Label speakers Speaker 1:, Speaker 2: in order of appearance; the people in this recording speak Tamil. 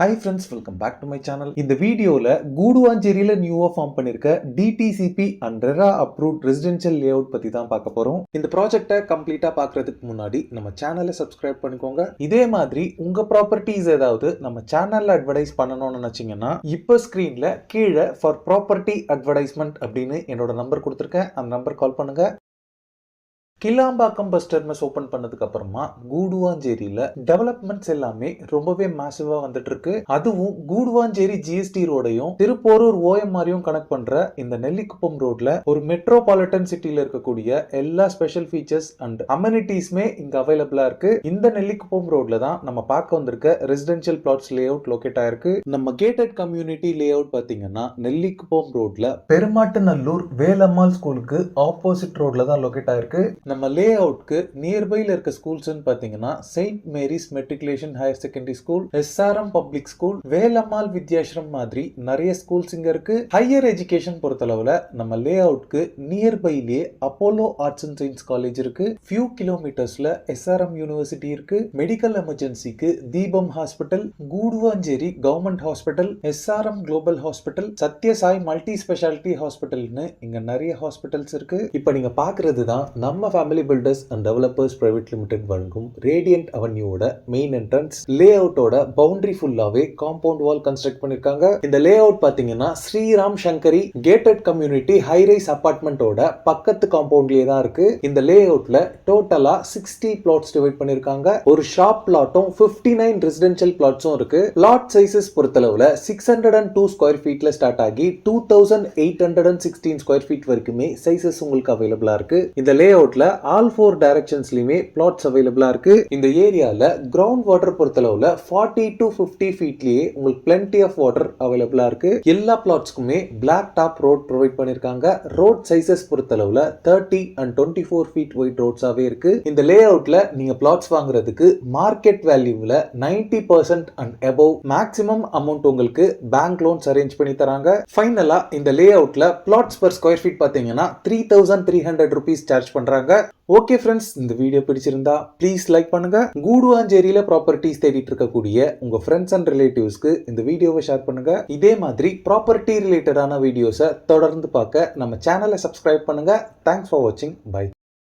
Speaker 1: Hi friends, welcome back to my channel. இந்த வீடியோல கூடுவாஞ்சேரியில நியூவா ஃபார்ம் பண்ணிருக்க DTCP and RERA approved residential layout பத்தி தான் பார்க்க போறோம். இந்த ப்ராஜெக்ட்டை கம்ப்ளீட்டா பார்க்கிறதுக்கு முன்னாடி நம்ம சேனலை சப்ஸ்கிரைப் பண்ணிக்கோங்க. இதே மாதிரி உங்க ப்ராப்பர்ட்டிஸ் ஏதாவது நம்ம சேனல்ல அட்வர்டைஸ் பண்ணணும்னு நினைச்சீங்கன்னா இப்போ ஸ்கிரீன்ல கீழே ஃபார் ப்ராப்பர்ட்டி அட்வர்டைஸ்மெண்ட் அப்படின்னு என்னோட நம்பர் கொடுத்துருக்கேன். அந்த நம்பர் கால் பண்ணுங்க. கிளாம்பாக்கம் பஸ் டெர்மினஸ் ஓபன் பண்ணதுக்கு அப்புறமா கூடுவாஞ்சேரியில டெவலப்மெண்ட்ஸ் எல்லாமே ரொம்பவே மேசிவா வந்துட்டு இருக்கு. அதுவும் கூடுவாஞ்சேரி ஜிஎஸ்டி ரோடையும் திருப்போரூர் ஓஎம்ஆரையும் கனெக்ட் பண்ற இந்த நெல்லிக்குப்பம் ரோட்ல ஒரு மெட்ரோபாலிட்டன் சிட்டில இருக்கக்கூடிய எல்லா ஸ்பெஷல் ஃபீச்சர்ஸ் அண்ட் அமெனிட்டிஸ்மே இங்க அவைலபிளா இருக்கு. இந்த நெல்லிக்குப்பம் ரோட்ல தான் நம்ம பார்க்க வந்திருக்க residential flats layout locate ஆயிருக்கு. நம்ம கேட்டட் கம்யூனிட்டி லே அவுட் பாத்தீங்கன்னா நெல்லிக்குப்பம் ரோட்ல பெருமாட்டு நல்லூர் வேலம்மாள் ஸ்கூலுக்கு ஆப்போசிட் ரோட்ல தான் லொகேட் ஆயிருக்கு. நம்ம லே அவுட்க்கு நியர்பைல இருக்க ஸ்கூல்ஸ்னு பாத்தீங்கன்னா saint Mary's matriculation higher secondary school, SRM public school, Velammal Vidyashram மாதிரி நிறைய ஸ்கூல்ஸ் இங்க இருக்கு. ஹையர் எஜுகேஷன் பொறுத்தளவுல நம்ம லே அவுட்க்கு நியர்பைலேயே Apollo arts and science college இருக்கு. ஃபியூ கிலோமீட்டர்ஸ்ல SRM யூனிவர்சிட்டி இருக்கு. மெடிக்கல் எமர்ஜென்சிக்கு Deepam hospital, Guduvanchery government hospital, SRM global hospital, Sathya Sai multi speciality ஹாஸ்பிட்டல்னு இங்க நிறைய ஹாஸ்பிட்டல்ஸ் இருக்கு. இப்போ நீங்க பாக்குறது தான் நம்ம family builders and developers private limited வழங்கும் ரேடியன்ட் அவென்யூவோட மெயின் என்ட்ரன்ஸ். லே அவுட்டோட பவுண்டரி ஃபுல்லாவே காம்பவுண்ட் வால் கன்ஸ்ட்ரக்ட் பண்ணிருக்காங்க. இந்த லே அவுட் பாத்தீங்கன்னா Shriram Sankari gated community high rise அபார்ட்மெண்டோட பக்கத்து காம்பவுண்ட்லயே தான் இருக்கு. இந்த லே அவுட்ல டோட்டலா 60 பிளாட்ஸ் டிவைட் பண்ணிருக்காங்க. ஒரு ஷாப் பிளாட்டும் 59 ரெசிடென்ஷியல் பிளாட்ஸும் இருக்கு. பிளாட் சைசஸ் பொறுத்தளவுல 602 ஸ்கொயர் ஃபீட்ல ஸ்டார்ட் ஆகி 2816 ஸ்கொயர் ஃபீட் வரைக்குமே சைசஸ் உங்களுக்கு அவைலபிளா இருக்கு. இந்த லே அவுட்ல ஆல் 4 டைரக்ஷன்ஸ்லயுமே பிளாட்ஸ் அவைலபிளா இருக்கு. இந்த ஏரியால கிரவுண்ட் வாட்டர் பொறுத்தளவுல 40 to 50 ஃபீட்லயே உங்களுக்கு plenty ஆஃப் வாட்டர் அவைலபிளா இருக்கு. எல்லா பிளாட்ஸ்க்குமே பிளாக் டாப் ரோட் ப்ரொவைட் பண்ணிருக்காங்க. ரோட் சைசஸ் பொறுத்தளவுல 30 and 24 ஃபீட் வைட் ரோட்ஸாவே இருக்கு. இந்த லே அவுட்ல நீங்க பிளாட்ஸ் வாங்குறதுக்கு மார்க்கெட் வேல்யூல 90% and above மேக்ஸிமம் அமௌண்ட் உங்களுக்கு பேங்க் லோன்ஸ் அரேஞ்ச் பண்ணி தராங்க. ஃபைனலா இந்த லே அவுட்ல பிளாட்ஸ் பர் ஸ்கொயர் ஃபீட் பாத்தீங்கன்னா 3300 rupees சார்ஜ் பண்றாங்க. ஓகே ஃப்ரெண்ட்ஸ், இந்த வீடியோ பிடிச்சிருந்தா ப்ளீஸ் லைக் பண்ணுங்க. கூடுவாஞ்சேரியில ப்ராப்பர்ட்டிஸ் தேடிட்டு இருக்கக்கூடிய உங்க ஃப்ரெண்ட்ஸ் அண்ட் ரிலேட்டிவ்ஸ்க்கு இந்த வீடியோவை ஷேர் பண்ணுங்க. இதே மாதிரி ப்ராப்பர்ட்டி ரிலேட்டடான வீடியோஸை தொடர்ந்து பார்க்க நம்ம சேனலை சப்ஸ்கிரைப் பண்ணுங்க. தேங்க்ஸ் ஃபார் வாட்சிங். பை.